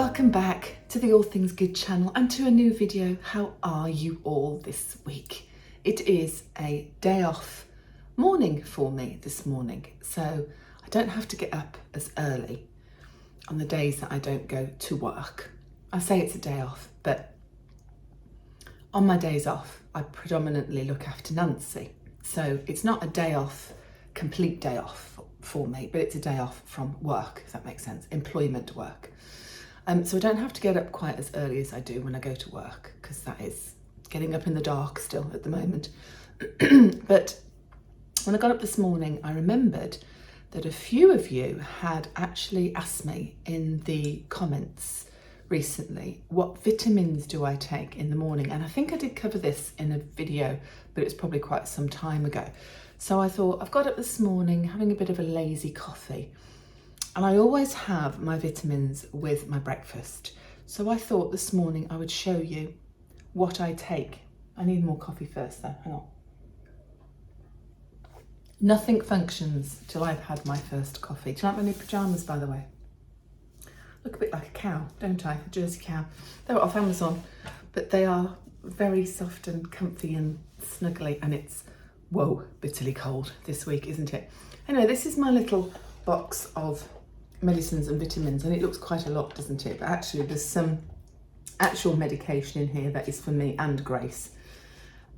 Welcome back to the All Things Good channel and to a new video. How are you all this week? It is a day off morning for me this morning, so I don't have to get up as early on the days that I don't go to work. I say it's a day off, but on my days off, I predominantly look after Nancy. So it's not a day off, complete day off for me, but it's a day off from work, if that makes sense, employment work. So I don't have to get up quite as early as I do when I go to work, because that is getting up in the dark still at the moment. But when I got up this morning, I remembered that a few of you had actually asked me in the comments recently, what vitamins do I take in the morning? And I think I did cover this in a video, but it's probably quite some time ago. So I thought, I've got up this morning having a bit of a lazy coffee. And I always have my vitamins with my breakfast. So I thought this morning I would show you what I take. I need more coffee first though, hang on. Nothing functions till I've had my first coffee. Do you like my new pyjamas, by the way? Look a bit like a cow, don't I? A Jersey cow. They were off Amazon, but they are very soft and comfy and snuggly, and it's, whoa, bitterly cold this week, isn't it? Anyway, this is my little box of medicines and vitamins, and it looks quite a lot, doesn't it? But actually there's some actual medication in here that is for me and Grace,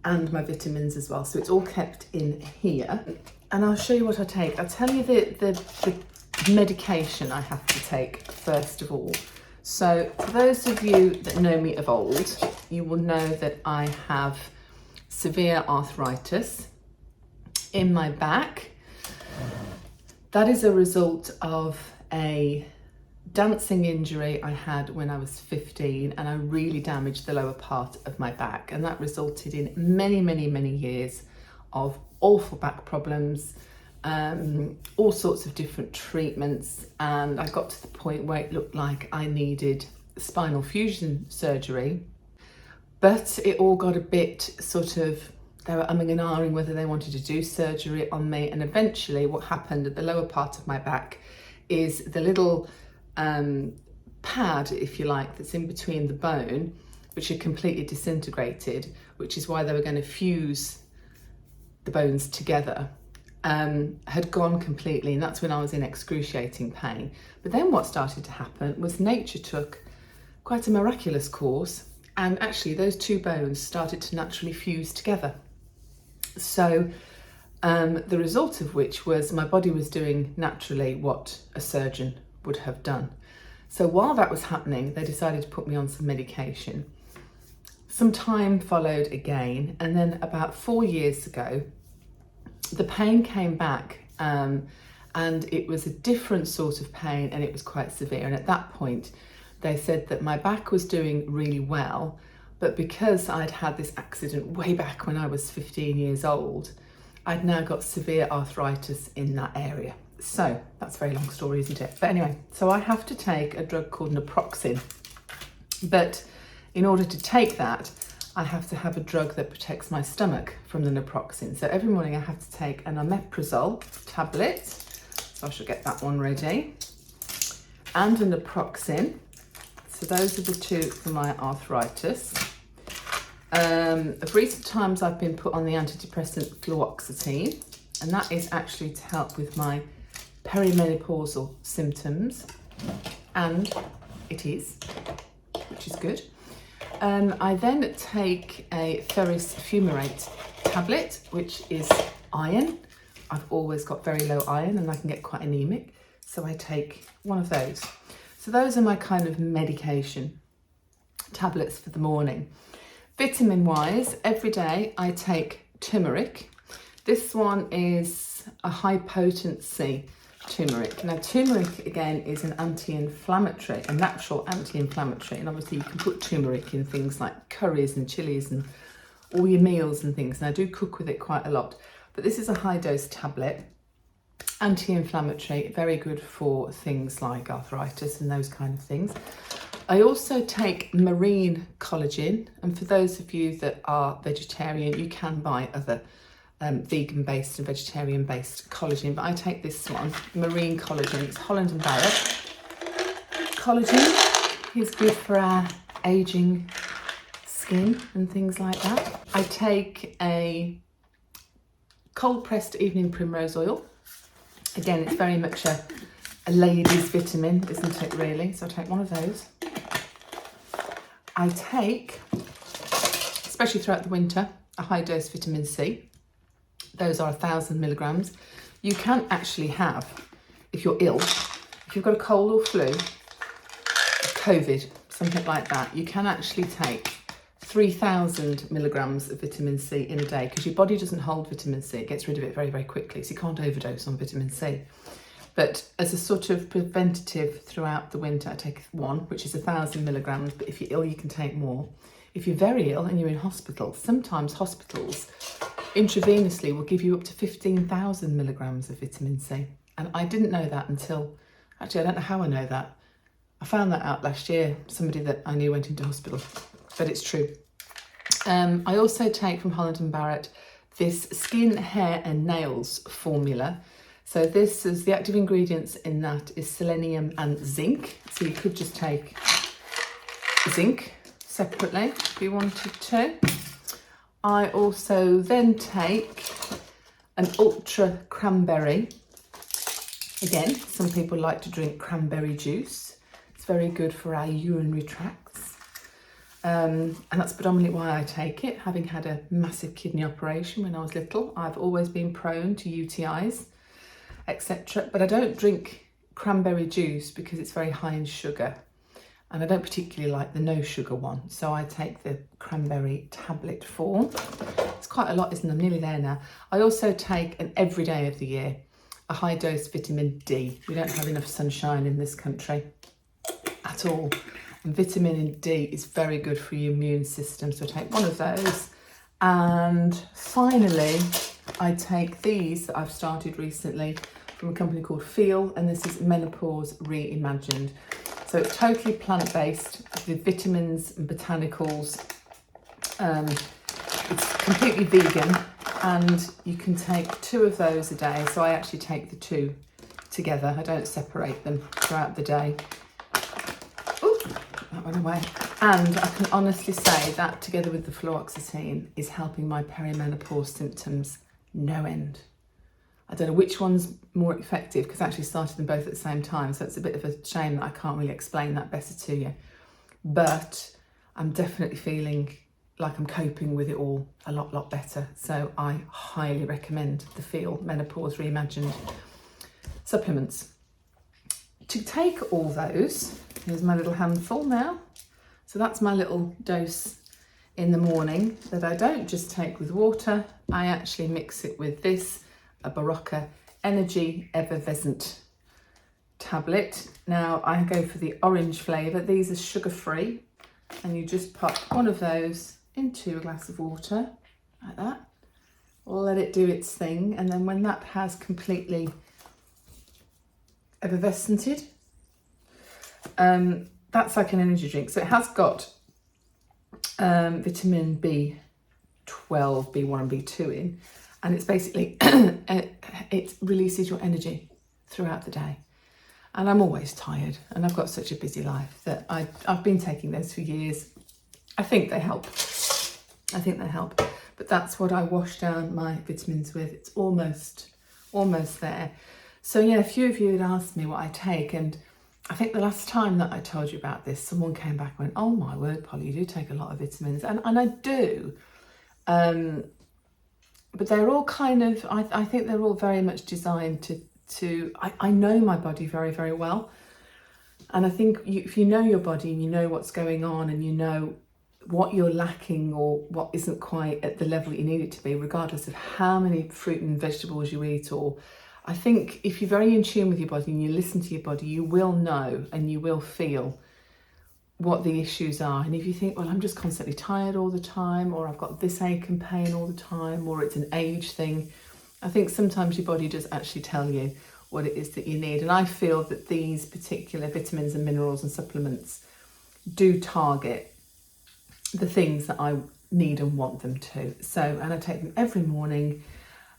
and my vitamins as well, so it's all kept in here. And I'll show you what I take. I'll tell you the medication I have to take first of all. So for those of you that know me of old, you will know that I have severe arthritis in my back. That is a result of a dancing injury I had when I was 15, and I really damaged the lower part of my back, and that resulted in many years of awful back problems, all sorts of different treatments, and I got to the point where it looked like I needed spinal fusion surgery. But it all got a bit sort of, they were umming and ahhing whether they wanted to do surgery on me, and eventually what happened at the lower part of my back is the little pad, if you like, that's in between the bone, which had completely disintegrated, which is why they were going to fuse the bones together, had gone completely, and that's when I was in excruciating pain. But then what started to happen was nature took quite a miraculous course, and actually those two bones started to naturally fuse together. So the result of which was my body was doing naturally what a surgeon would have done. So while that was happening, they decided to put me on some medication. Some time followed again, and then about 4 years ago, the pain came back, and it was a different sort of pain, and it was quite severe. And at that point, they said that my back was doing really well, but because I'd had this accident way back when I was 15 years old, I'd now got severe arthritis in that area. So that's a very long story, isn't it? But anyway, so I have to take a drug called naproxen. But in order to take that, I have to have a drug that protects my stomach from the naproxen. So every morning I have to take an omeprazole tablet. So I should get that one ready. And a naproxen. So those are the two for my arthritis. Of recent times I've been put on the antidepressant fluoxetine, and that is actually to help with my perimenopausal symptoms, and it is, which is good. I then take a ferrous fumarate tablet, which is iron. I've always got very low iron and I can get quite anemic, so I take one of those. So those are my kind of medication tablets for the morning. Vitamin wise, every day I take turmeric. This one is a high potency turmeric. Now turmeric again is an anti-inflammatory, a natural anti-inflammatory, and obviously you can put turmeric in things like curries and chilies and all your meals and things, and I do cook with it quite a lot. But this is a high dose tablet, anti-inflammatory, very good for things like arthritis and those kind of things. I also take marine collagen, and for those of you that are vegetarian, you can buy other vegan-based and vegetarian-based collagen, but I take this one, marine collagen. It's Holland and Barrett collagen, is good for our aging skin and things like that. I take a cold pressed evening primrose oil. Again, it's very much a lady's vitamin, isn't it really? So I take one of those. I take, especially throughout the winter, a high dose vitamin C. Those are 1,000 milligrams. You can actually have, if you're ill, if you've got a cold or flu, COVID, something like that, you can actually take 3,000 milligrams of vitamin C in a day, because your body doesn't hold vitamin C. It gets rid of it very, very quickly. So you can't overdose on vitamin C. But as a sort of preventative throughout the winter, I take one, which is 1,000 milligrams. But if you're ill, you can take more. If you're very ill and you're in hospital, sometimes hospitals intravenously will give you up to 15,000 milligrams of vitamin C. And I didn't know that until, actually, I don't know how I know that. I found that out last year. Somebody that I knew went into hospital, but it's true. I also take from Holland & Barrett this skin, hair and nails formula. So this is the active ingredients in that is selenium and zinc. So you could just take zinc separately if you wanted to. I also then take an ultra cranberry. Again, some people like to drink cranberry juice. It's very good for our urinary tracts. And that's predominantly why I take it. Having had a massive kidney operation when I was little, I've always been prone to UTIs, etc. But I don't drink cranberry juice because it's very high in sugar. And I don't particularly like the no sugar one. So I take the cranberry tablet form. It's quite a lot, isn't it? I'm nearly there now. I also take, an every day of the year, a high dose vitamin D. We don't have enough sunshine in this country at all. And vitamin D is very good for your immune system. So I take one of those. And finally, I take these that I've started recently from a company called Feel, and this is Menopause Reimagined. So it's totally plant-based with vitamins and botanicals. It's completely vegan, and you can take 2 of those a day. So I actually take the 2 together. I don't separate them throughout the day. Ooh, that went away. And I can honestly say that together with the fluoxetine is helping my perimenopause symptoms no end. I don't know which one's more effective, because I actually started them both at the same time. So it's a bit of a shame that I can't really explain that better to you. But I'm definitely feeling like I'm coping with it all a lot better. So I highly recommend the Feel Menopause Reimagined supplements. To take all those, here's my little handful now. So that's my little dose in the morning that I don't just take with water. I actually mix it with this, a Barocca Energy Effervescent tablet. Now I go for the orange flavour. These are sugar-free, and you just pop one of those into a glass of water like that. Let it do its thing, and then when that has completely effervescented, that's like an energy drink. So it has got vitamin B12, B1 and B2 in, and it's basically, it releases your energy throughout the day. And I'm always tired, and I've got such a busy life that I've been taking those for years. I think they help. But that's what I wash down my vitamins with. It's almost there. So yeah, a few of you had asked me what I take, and I think the last time that I told you about this, someone came back and went, "Oh my word, Polly, you do take a lot of vitamins." And I do. But they're all kind of, I think they're all very much designed to I know my body very, very well. And I think if you know your body and you know what's going on and you know what you're lacking or what isn't quite at the level you need it to be, regardless of how many fruit and vegetables you eat, or I think if you're very in tune with your body and you listen to your body, you will know and you will feel what the issues are. And if you think, well, I'm just constantly tired all the time, or I've got this ache and pain all the time, or it's an age thing, I think sometimes your body does actually tell you what it is that you need. And I feel that these particular vitamins and minerals and supplements do target the things that I need and want them to. So, and I take them every morning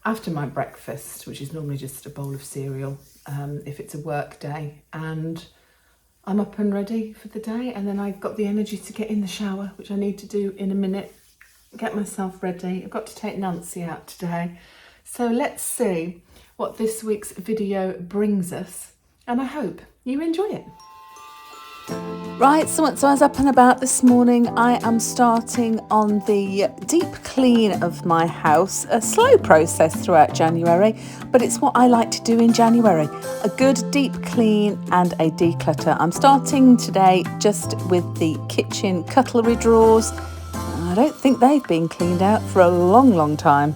after my breakfast, which is normally just a bowl of cereal, if it's a work day. And I'm up and ready for the day, and then I've got the energy to get in the shower, which I need to do in a minute, get myself ready. I've got to take Nancy out today. So let's see what this week's video brings us, and I hope you enjoy it. Right, so once I was up and about this morning, I am starting on the deep clean of my house. A slow process throughout January, but it's what I like to do in January. A good deep clean and a declutter. I'm starting today just with the kitchen cutlery drawers. I don't think they've been cleaned out for a long, long time.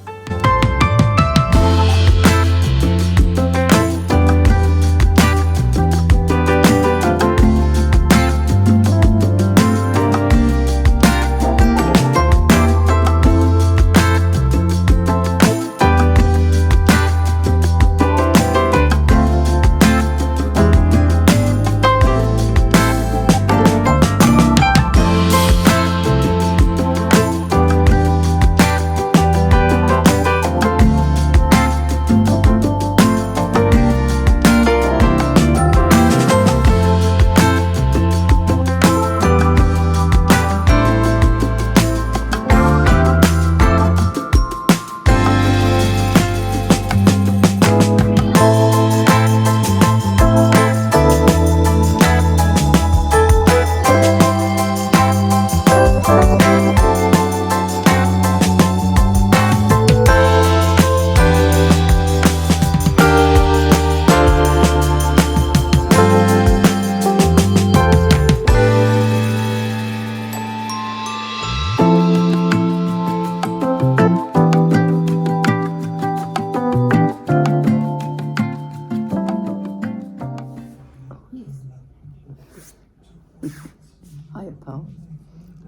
Hiya, Paul.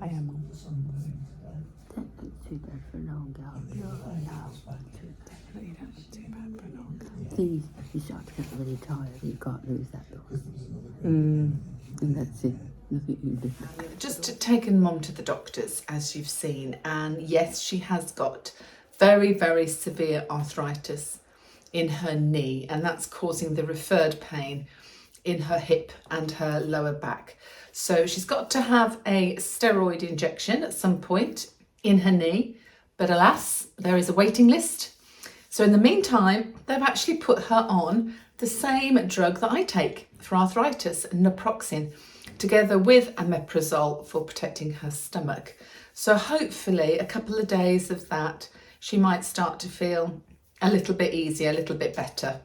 I am. Please, you start to get really tired. You can't lose that look. And that's it. Nothing you do. Just taken Mum to the doctors, as you've seen, and yes, she has got very, very severe arthritis in her knee, and that's causing the referred pain in her hip and her lower back. So she's got to have a steroid injection at some point in her knee, but alas, there is a waiting list. So in the meantime, they've actually put her on the same drug that I take for arthritis, naproxen, together with omeprazole for protecting her stomach. So hopefully a couple of days of that, she might start to feel a little bit easier, a little bit better.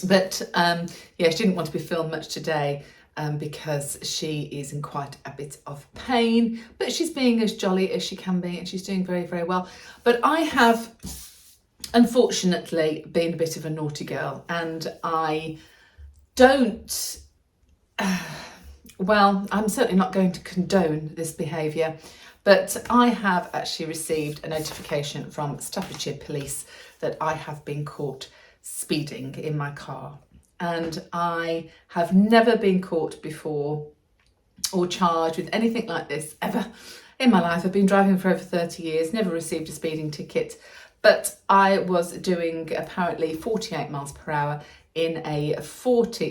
But yeah, she didn't want to be filmed much today because she is in quite a bit of pain, but she's being as jolly as she can be, and she's doing very, very well. But I have unfortunately been a bit of a naughty girl, and I don't, well, I'm certainly not going to condone this behaviour, but I have actually received a notification from Staffordshire Police that I have been caught speeding in my car, and I have never been caught before or charged with anything like this ever in my life. I've been driving for over 30 years, never received a speeding ticket, but I was doing apparently 48 miles per hour in a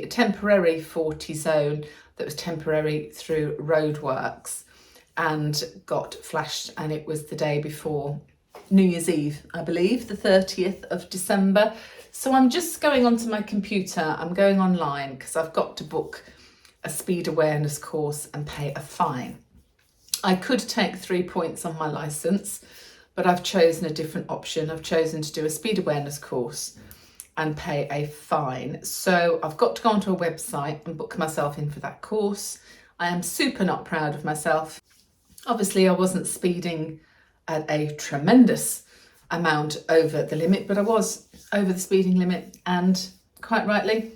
temporary 40 zone that was temporary through roadworks, and got flashed, and it was the day before New Year's Eve, I believe, the 30th of December. So I'm just going onto my computer, I'm going online because I've got to book a speed awareness course and pay a fine. I could take 3 points on my licence, but I've chosen a different option. I've chosen to do a speed awareness course and pay a fine. So I've got to go onto a website and book myself in for that course. I am super not proud of myself. Obviously, I wasn't speeding at a tremendous amount over the limit, but I was over the speeding limit, and quite rightly,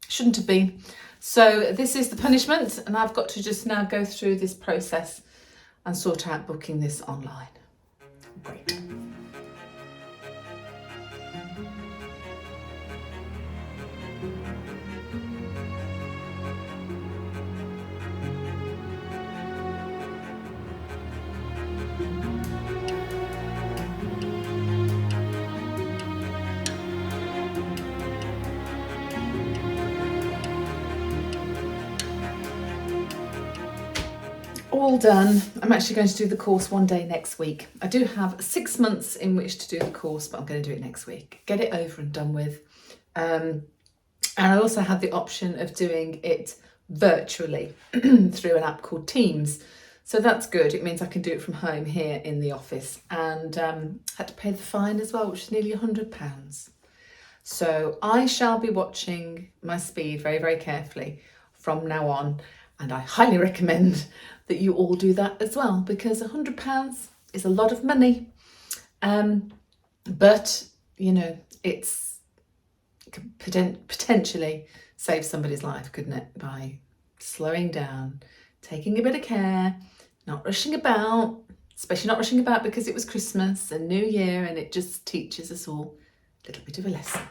shouldn't have been. So this is the punishment, and I've got to just now go through this process and sort out booking this online. Great. all done. I'm actually going to do the course one day next week. I do have 6 months in which to do the course, but I'm going to do it next week. Get it over and done with. And I also have the option of doing it virtually through an app called Teams. So that's good. It means I can do it from home here in the office, and had to pay the fine as well, which is nearly £100. So I shall be watching my speed very, very carefully from now on. And I highly recommend that you all do that as well, because £100 is a lot of money. But, you know, it's potentially save somebody's life, couldn't it? By slowing down, taking a bit of care, not rushing about, especially not rushing about because it was Christmas and New Year, and it just teaches us all a little bit of a lesson.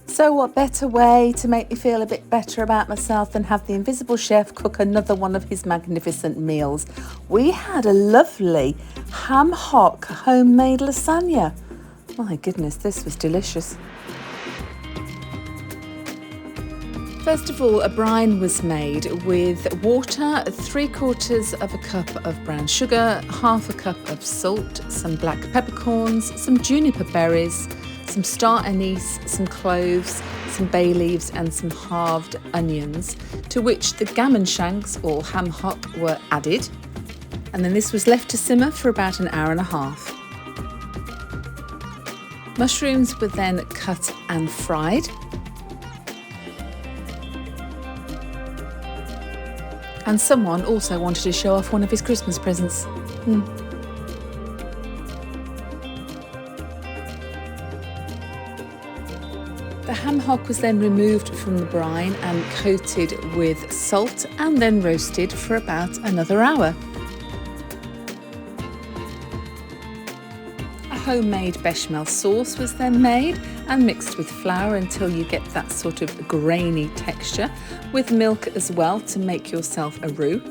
So what better way to make me feel a bit better about myself than have the invisible chef cook another one of his magnificent meals. We had a lovely ham hock homemade lasagna. My goodness, this was delicious. First of all, a brine was made with water, 3/4 of a cup of brown sugar, 1/2 a cup of salt, some black peppercorns, some juniper berries, some star anise, some cloves, some bay leaves and some halved onions, to which the gammon shanks or ham hock were added. And then this was left to simmer for about an hour and a half. Mushrooms were then cut and fried. And someone also wanted to show off one of his Christmas presents. The ham hock was then removed from the brine and coated with salt and then roasted for about another hour. A homemade bechamel sauce was then made and mixed with flour until you get that sort of grainy texture, with milk as well to make yourself a roux.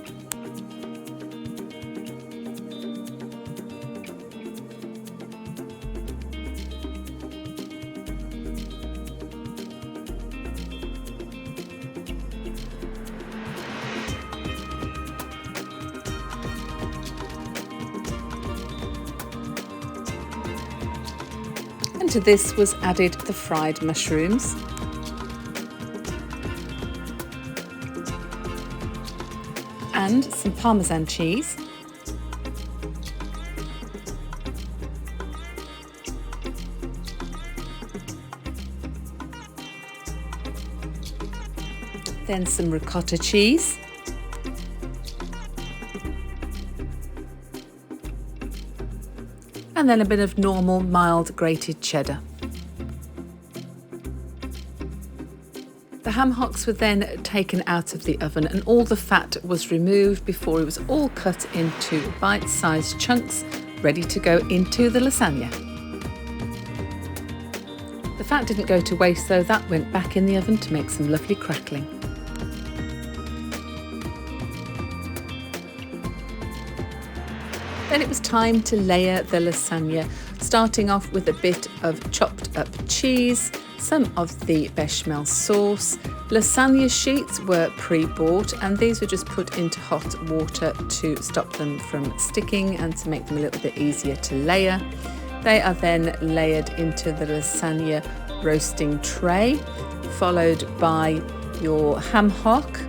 And to this was added the fried mushrooms. And some Parmesan cheese. Then some ricotta cheese. And then a bit of normal, mild grated cheddar. The ham hocks were then taken out of the oven and all the fat was removed before it was all cut into bite-sized chunks, ready to go into the lasagna. The fat didn't go to waste though, that went back in the oven to make some lovely crackling. Then it was time to layer the lasagna, starting off with a bit of chopped up cheese, some of the bechamel sauce. Lasagna sheets were pre-bought and these were just put into hot water to stop them from sticking and to make them a little bit easier to layer. They are then layered into the lasagna roasting tray, followed by your ham hock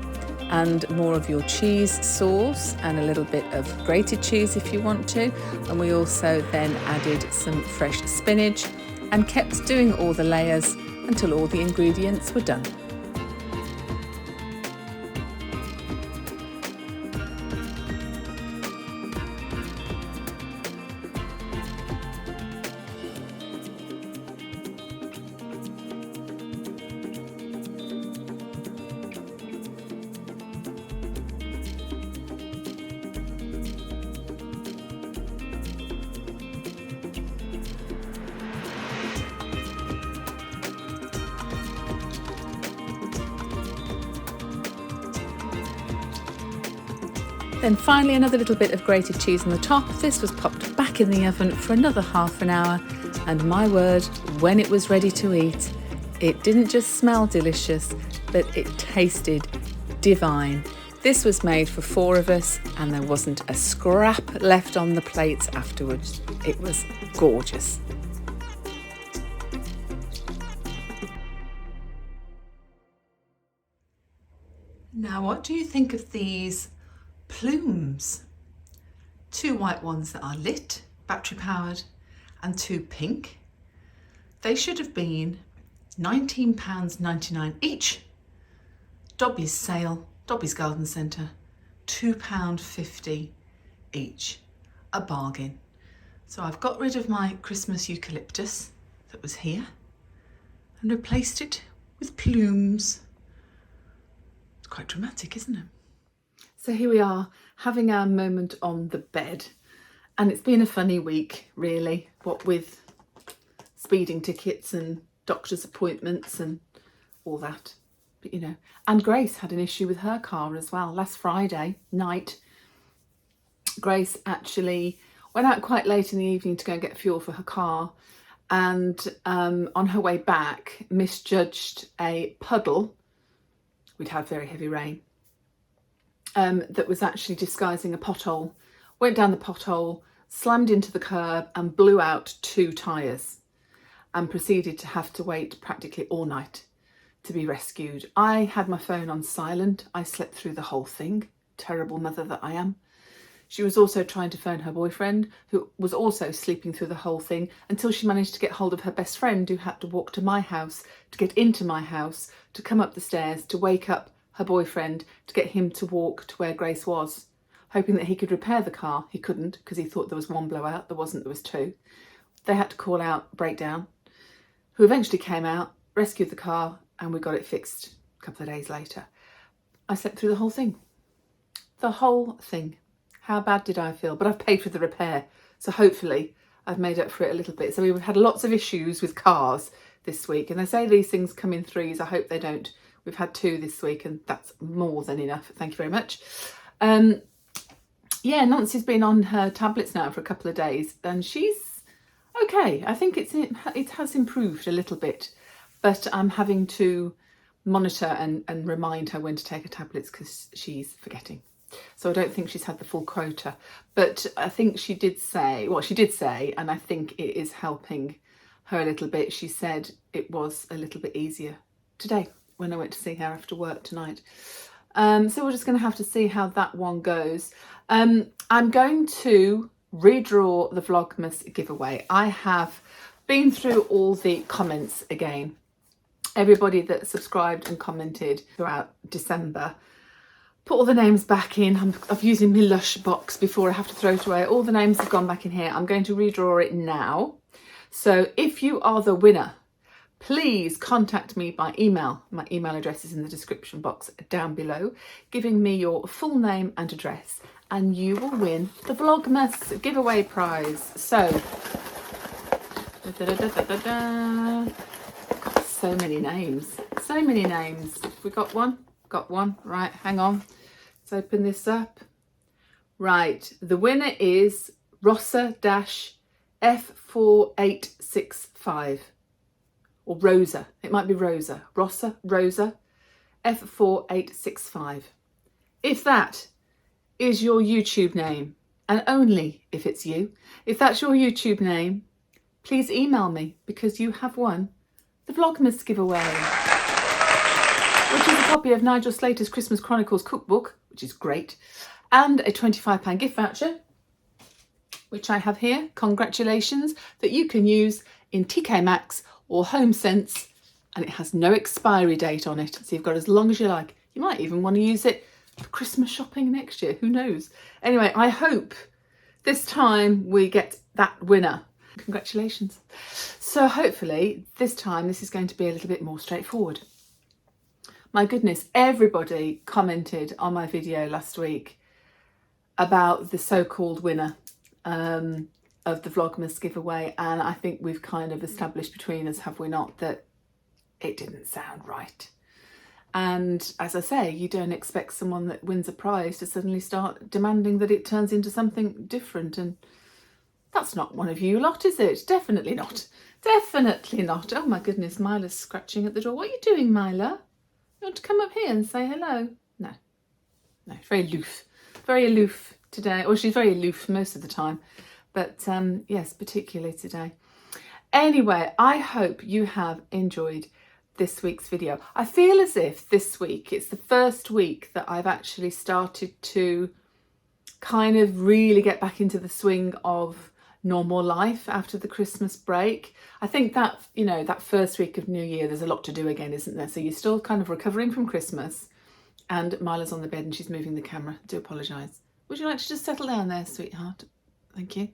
and more of your cheese sauce and a little bit of grated cheese if you want to. And we also then added some fresh spinach and kept doing all the layers until all the ingredients were done. Then finally another little bit of grated cheese on the top. This was popped back in the oven for another half an hour, and my word, when it was ready to eat, it didn't just smell delicious, but it tasted divine. This was made for 4 of us and there wasn't a scrap left on the plates afterwards. It was gorgeous. Now, what do you think of these plumes? 2 white ones that are lit, battery powered, and 2 pink. They should have been £19.99 each. Dobby's sale, Dobby's Garden Centre, £2.50 each. A bargain. So I've got rid of my Christmas eucalyptus that was here and replaced it with plumes. It's quite dramatic, isn't it? So here we are, having our moment on the bed. And it's been a funny week, really, what with speeding tickets and doctor's appointments and all that. But, you know, and Grace had an issue with her car as well. Last Friday night, Grace actually went out quite late in the evening to go and get fuel for her car. And on her way back, misjudged a puddle. We'd had very heavy rain. That was actually disguising a pothole. Went down the pothole, slammed into the curb and blew out 2 tyres and proceeded to have to wait practically all night to be rescued. I had my phone on silent. I slept through the whole thing. Terrible mother that I am. She was also trying to phone her boyfriend, who was also sleeping through the whole thing, until she managed to get hold of her best friend, who had to walk to my house, to get into my house, to come up the stairs, to wake up her boyfriend, to get him to walk to where Grace was, hoping that he could repair the car. He couldn't, because he thought there was 1 blowout. There wasn't, there was 2. They had to call out breakdown, who eventually came out, rescued the car, and we got it fixed a couple of days later. I slept through the whole thing. The whole thing. How bad did I feel? But I've paid for the repair, so hopefully I've made up for it a little bit. So we've had lots of issues with cars this week, and they say these things come in 3s. I hope they don't. We've had 2 this week, and that's more than enough. Thank you very much. Yeah, Nancy's been on her tablets now for a couple of days, and she's okay. I think it has improved a little bit, but I'm having to monitor and remind her when to take her tablets because she's forgetting. So I don't think she's had the full quota, but I think she did say, and I think it is helping her a little bit. She said it was a little bit easier today when I went to see her after work tonight. So we're just going to have to see how that one goes. I'm going to redraw the Vlogmas giveaway. I have been through all the comments again. Everybody that subscribed and commented throughout December, put all the names back in. I'm using my Lush box before I have to throw it away. All the names have gone back in here. I'm going to redraw it now. So if you are the winner, please contact me by email. My email address is in the description box down below, giving me your full name and address, and you will win the Vlogmas giveaway prize. So, so many names, so many names. We got one? Got one. Right, hang on. Let's open this up. Right, the winner is Rossa-F4865. Or Rosa. It might be Rosa. Rosa F4865. If that is your YouTube name, and only if it's you, if that's your YouTube name, please email me, because you have won the Vlogmas giveaway, which is a copy of Nigel Slater's Christmas Chronicles cookbook, which is great, and a £25 gift voucher, which I have here. Congratulations, that you can use in TK Maxx or Home Sense, and it has no expiry date on it, so you've got as long as you like. You might even want to use it for Christmas shopping next year, who knows. Anyway, I hope this time we get that winner. Congratulations. So hopefully this time this is going to be a little bit more straightforward. My goodness, everybody commented on my video last week about the so-called winner of the Vlogmas giveaway, and I think we've kind of established between us, have we not, that it didn't sound right. And as I say, you don't expect someone that wins a prize to suddenly start demanding that it turns into something different, and that's not one of you lot, is it? Definitely not. Definitely not. Oh my goodness, Mila's scratching at the door. What are you doing, Mila? You want to come up here and say hello? No. No, very aloof. Very aloof today. Well, she's very aloof most of the time. But yes, particularly today. Anyway, I hope you have enjoyed this week's video. I feel as if this week, it's the first week that I've actually started to kind of really get back into the swing of normal life after the Christmas break. I think that, you know, that first week of New Year, there's a lot to do again, isn't there? So you're still kind of recovering from Christmas, and Mila's on the bed and she's moving the camera. I do apologise. Would you like to just settle down there, sweetheart? Thank you.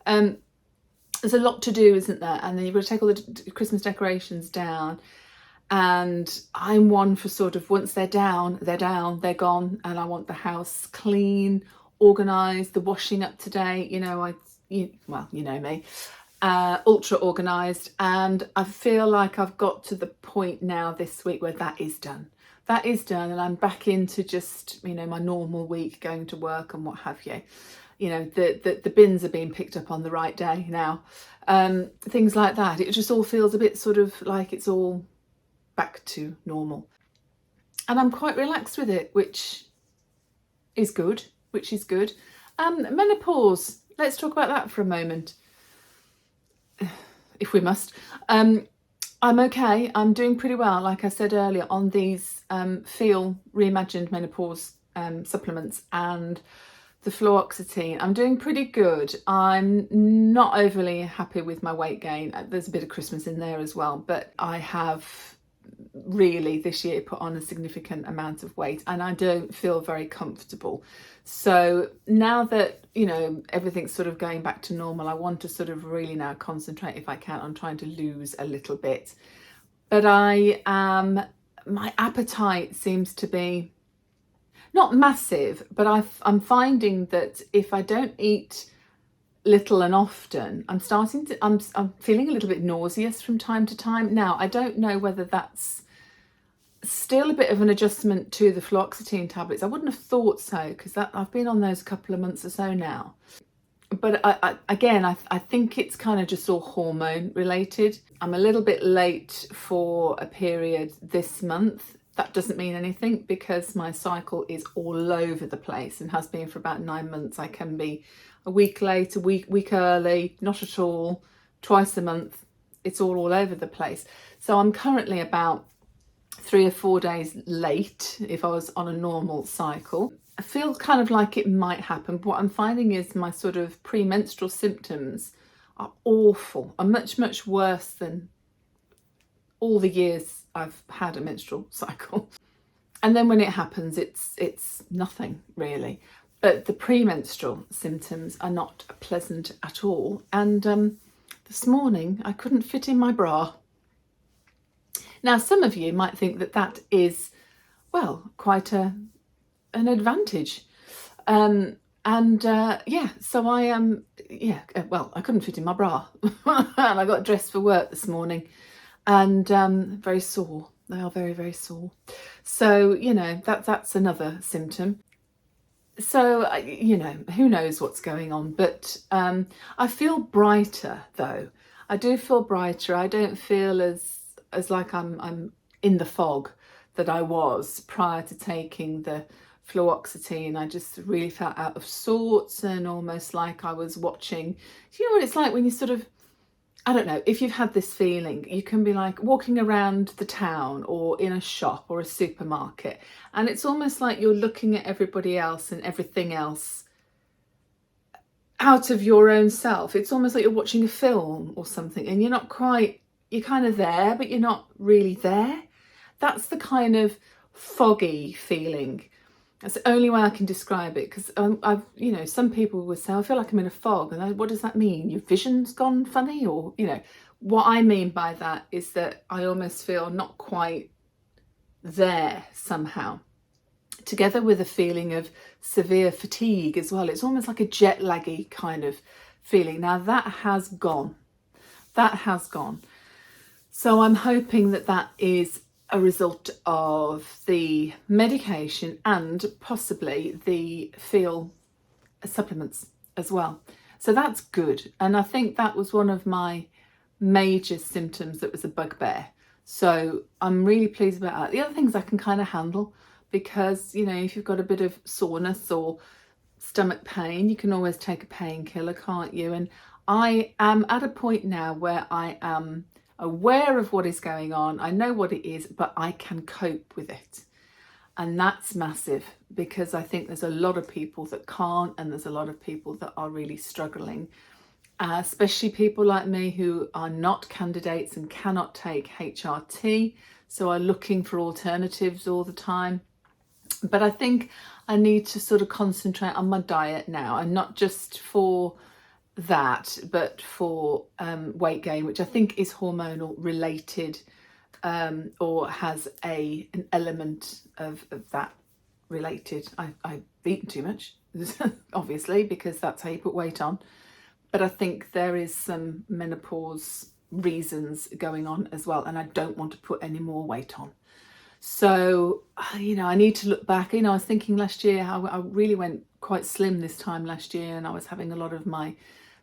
There's a lot to do, isn't there? And then you've got to take all the Christmas decorations down. And I'm one for sort of, once they're down, they're gone. And I want the house clean, organised, the washing up to date. You know, well, you know me, ultra organised. And I feel like I've got to the point now this week where that is done. That is done, and I'm back into just, you know, my normal week, going to work and what have you. You know, the bins are being picked up on the right day now. Things like that. It just all feels a bit sort of like it's all back to normal. And I'm quite relaxed with it, which is good, menopause. Let's talk about that for a moment, if we must. I'm okay. I'm doing pretty well, like I said earlier, on these Feel Reimagined Menopause supplements and the fluoxetine. I'm doing pretty good. I'm not overly happy with my weight gain. There's a bit of Christmas in there as well, but I have really this year put on a significant amount of weight and I don't feel very comfortable. So now that, you know, everything's sort of going back to normal, I want to sort of really now concentrate, if I can, on trying to lose a little bit. But my appetite seems to be not massive, but I'm finding that if I don't eat little and often, I'm feeling a little bit nauseous from time to time. Now, I don't know whether that's still a bit of an adjustment to the fluoxetine tablets. I wouldn't have thought so, because I've been on those a couple of months or so now. But I think it's kind of just all hormone related. I'm a little bit late for a period this month. That doesn't mean anything, because my cycle is all over the place and has been for about 9 months. I can be a week late, a week early, not at all, twice a month. It's all over the place. So I'm currently about 3 or 4 days late if I was on a normal cycle. I feel kind of like it might happen, but what I'm finding is my sort of premenstrual symptoms are awful, are much, much worse than all the years I've had a menstrual cycle. And then when it happens, it's nothing really. But the premenstrual symptoms are not pleasant at all. And this morning I couldn't fit in my bra. Now, some of you might think that that is, well, quite an advantage. So I couldn't fit in my bra. And I got dressed for work this morning and very sore. They are very, very sore. So, you know, that's another symptom. So, you know, who knows what's going on, but I feel brighter though. I do feel brighter. I don't feel as like I'm in the fog that I was prior to taking the fluoxetine. I just really felt out of sorts and almost like I was watching, you know what it's like when you sort of, I don't know, if you've had this feeling, you can be like walking around the town or in a shop or a supermarket, and it's almost like you're looking at everybody else and everything else out of your own self. It's almost like you're watching a film or something and you're kind of there, but you're not really there. That's the kind of foggy feeling. That's the only way I can describe it, because you know, some people would say, I feel like I'm in a fog, and what does that mean? Your vision's gone funny? Or, you know, what I mean by that is that I almost feel not quite there somehow, together with a feeling of severe fatigue as well. It's almost like a jet laggy kind of feeling. Now that has gone. So I'm hoping that that is a result of the medication and possibly the Feel supplements as well. So that's good. And I think that was one of my major symptoms that was a bugbear. So I'm really pleased about that. The other things I can kind of handle, because, you know, if you've got a bit of soreness or stomach pain, you can always take a painkiller, can't you? And I am at a point now where I am aware of what is going on. I know what it is, but I can cope with it. And that's massive, because I think there's a lot of people that can't, and there's a lot of people that are really struggling, especially people like me who are not candidates and cannot take HRT, so are looking for alternatives all the time. But I think I need to sort of concentrate on my diet now, and not just for that, but for weight gain, which I think is hormonal related, or has an element of that related. I've eaten too much, obviously, because that's how you put weight on. But I think there is some menopause reasons going on as well, and I don't want to put any more weight on. So, you know, I need to look back. You know, I was thinking last year how I really went quite slim this time last year, and I was having a lot of my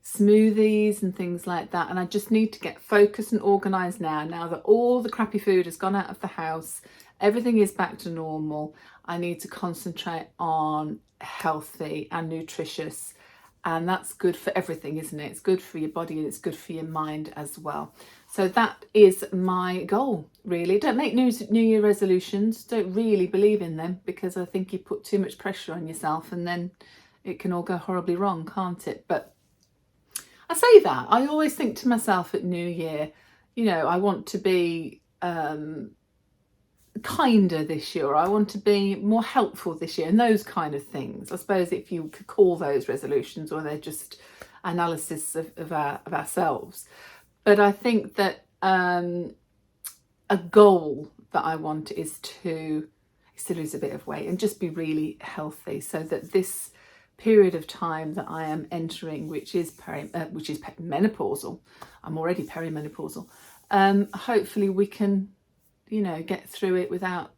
smoothies and things like that. And I just need to get focused and organised now that all the crappy food has gone out of the house, everything is back to normal. I need to concentrate on healthy and nutritious. And that's good for everything, isn't it? It's good for your body and it's good for your mind as well. So that is my goal, really. Don't make New Year resolutions. Don't really believe in them, because I think you put too much pressure on yourself and then it can all go horribly wrong, can't it? But I say that. I always think to myself at New Year, you know, I want to be kinder this year, or I want to be more helpful this year, and those kind of things. I suppose if you could call those resolutions, or they're just analysis of ourselves. But I think that a goal that I want is to lose a bit of weight and just be really healthy, so that this period of time that I am entering, which is menopausal, I'm already perimenopausal, hopefully we can, you know, get through it without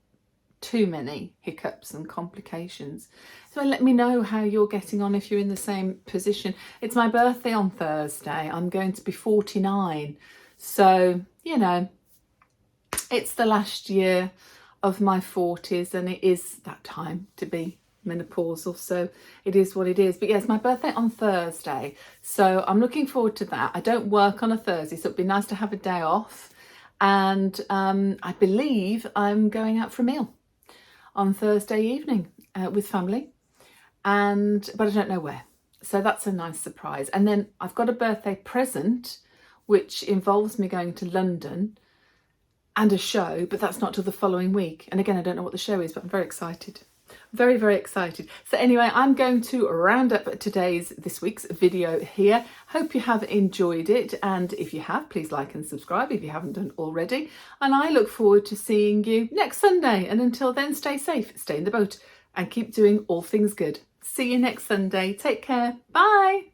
too many hiccups and complications. So let me know how you're getting on if you're in the same position. It's my birthday on Thursday. I'm going to be 49. So, you know, it's the last year of my 40s, and it is that time to be menopausal, so it is what it is. But yes, my birthday on Thursday, so I'm looking forward to that. I don't work on a Thursday, so it'd be nice to have a day off. And I believe I'm going out for a meal on Thursday evening with family, but I don't know where. So that's a nice surprise. And then I've got a birthday present, which involves me going to London and a show, but that's not till the following week. And again, I don't know what the show is, but I'm very excited. Very, very excited. So anyway, I'm going to round up this week's video here. Hope you have enjoyed it. And if you have, please like and subscribe if you haven't done already. And I look forward to seeing you next Sunday. And until then, stay safe, stay in the boat, and keep doing all things good. See you next Sunday. Take care. Bye.